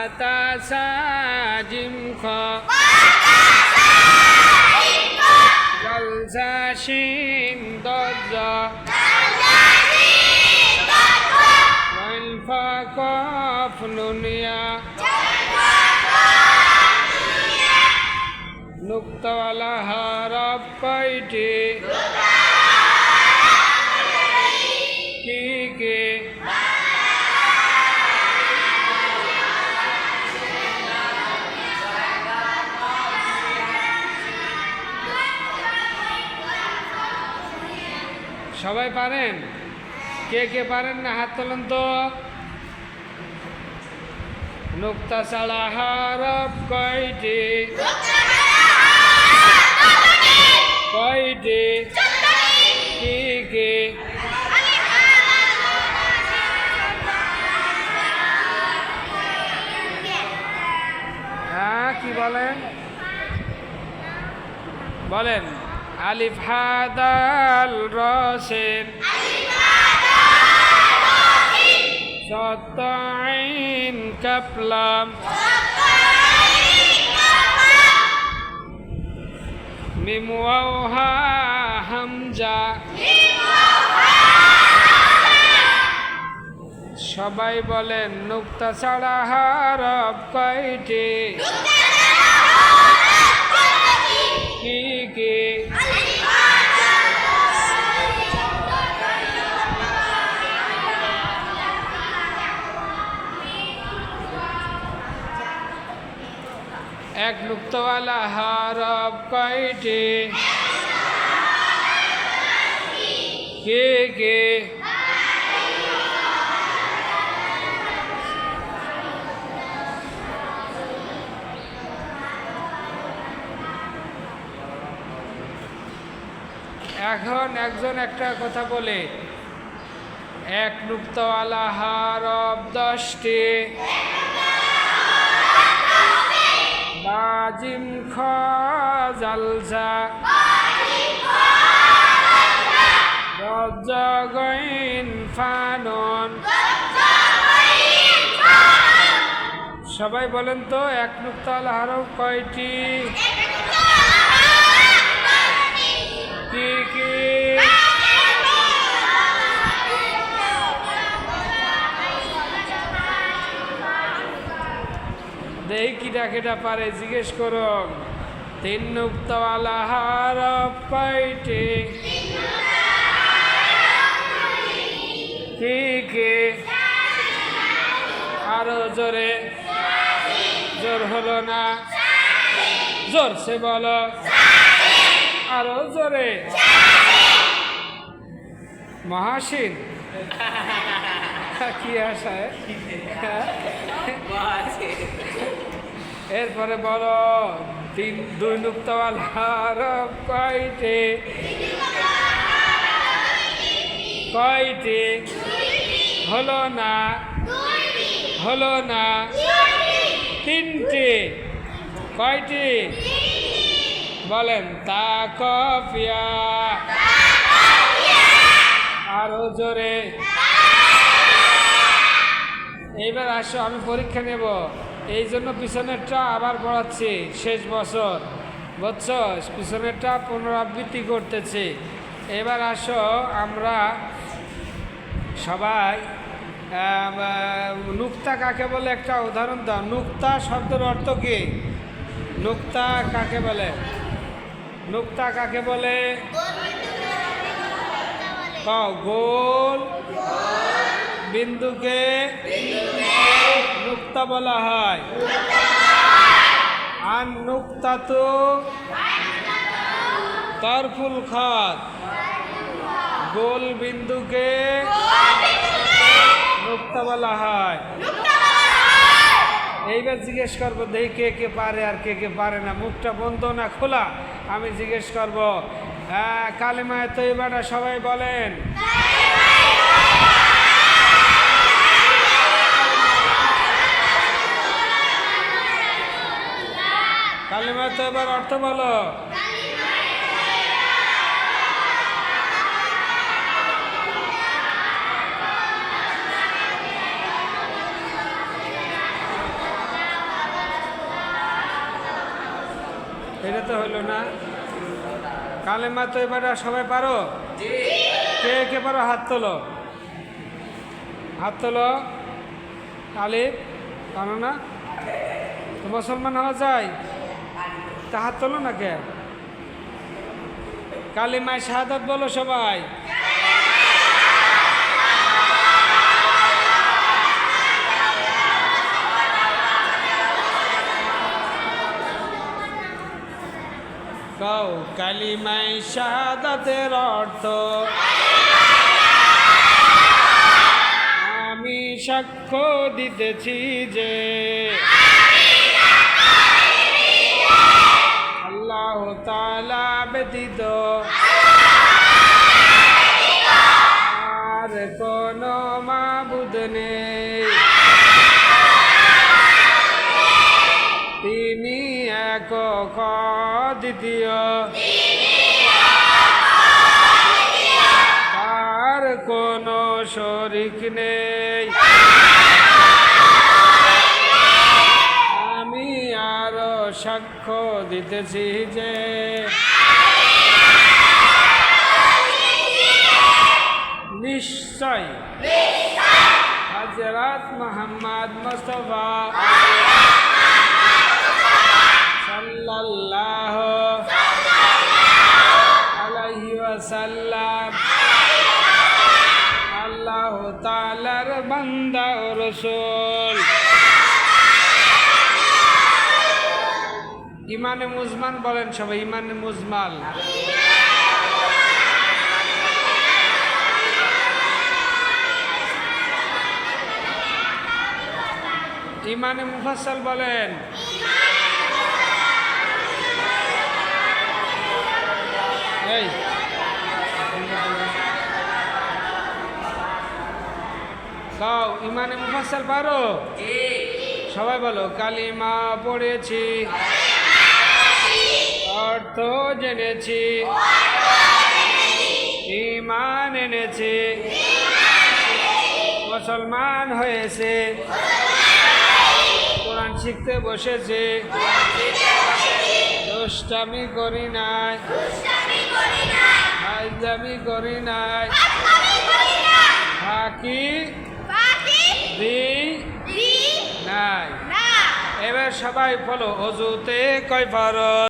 বাতাসা জিম খ জালসা শিন দজ লাইল ফা কফ নুনিয়া নুক্তাওয়ালা হরফ কয়টি? কি কি? সবাই পারেন? কে কে পারেন না হাত তোলেন তো। নুক্তা ছাড়া হরফ কয়টি? কয়টি? কি কি? হ্যাঁ কি বলেন? বলেন। আলিফ হা দাল র সিন সদ আইন কাফ লাম মিম ওয়াও হা হামজা। সবাই বলেন নুক্তা ছাড়া হরফ কয়টি? কি কি? এক নুক্তাওয়ালা হরফ কয়টি? কে কে? এখন একজন একটা কথা বলে, এক নুক্তাওয়ালা হরফ 10টি। বাজিম খ জালসা গইন ফানন। সবাই বলেন তো এক নুক্তাওয়ালা হরফ কয়টি? কি কি? দেখি কিটা কেটা পারে জিজ্ঞেস করুন। 3 নুক্তাওয়ালা হরফ কয়টি? কি কি? আরো জোরে। জোর হলো না, জোরসে বলো। আরো জোরে। মহাসিন কি আশায়? এরপরে বলো 2 নুক্তাওয়ালা হরফ কয়টি? কয়টি? হলো না, হলো না। 3টি। কয়টি? বলেন। তা কফিয়া। আরো জোরে। এইবার আসো, আমি পরীক্ষা নেব, এই জন্য পিছনেরটা আবার পড়াচ্ছি। শেষ বছর বুঝছো, পিছনেরটা পুনরাবৃত্তি করতেছি। এবার আসো আমরা সবাই নুক্তা কাকে বলে একটা উদাহরণ দাও। নুক্তা শব্দের অর্থ কি? নুক্তা কাকে বলে? নুক্তা কাকে বলে? গোল বিন্দুকে নুক্তা বলা হয়। আর নুক্তা তো তরফুল খত। গোল বিন্দুকে নুক্তা বলা হয়। এইবার জিজ্ঞেস করবো, দেখি কে কে পারে আর কে কে পারে না। মুখটা বন্ধ না খোলা, আমি জিজ্ঞেস করবো। কালেমায়ে তয়্যিবাটা সবাই বলেন। কালেমায়ে তয়্যিবার অর্থ বলো। এটা তো হইল না। কালেমা তো এবার সবাই পারো? কে কে পারো হাত তোলো, হাত তোলো। আলিফ পারো না তো মুসলমান হওয়া যায়? তা হাত তোলো না কে? কালিমায় শাহাদাত বলো সবাই। কও কালিমায় শাহাদাতের অর্থ আমি সাক্ষ্য দিতেছি যে আল্লাহ তাআলা ব্যতীত আর কোনো মাবুদ নেই, তিনি একক দ্বিতীয়, তার কোনো শরীক নেই। আমি আরো সাক্ষ্য দিতেছি যে নিশ্চয় হযরত মুহাম্মদ মুস্তাফা সাল্লাল্লাহু আলাইহি ওয়াসাল্লাম আল্লাহ তাআলার বান্দা ও রাসূল। ইমানে মুজমান বলেন সবাই, ইমানে মুজমাল। ইমানে মুফাসসাল বলেন। এই গাও ইমানে মুফাসসাল পারো? সবাই বলো কালিমা পড়েছি, অর্থ জেনেছি, ঈমান এনেছি, মুসলমান হয়েছে, কোরআন শিখতে বসেছে, দুষ্টামি করি নাই, ফাজলামি করি নাই, ফাঁকি দিই নাই। এবার সবাই বলো অজুতে কয় ফরজ?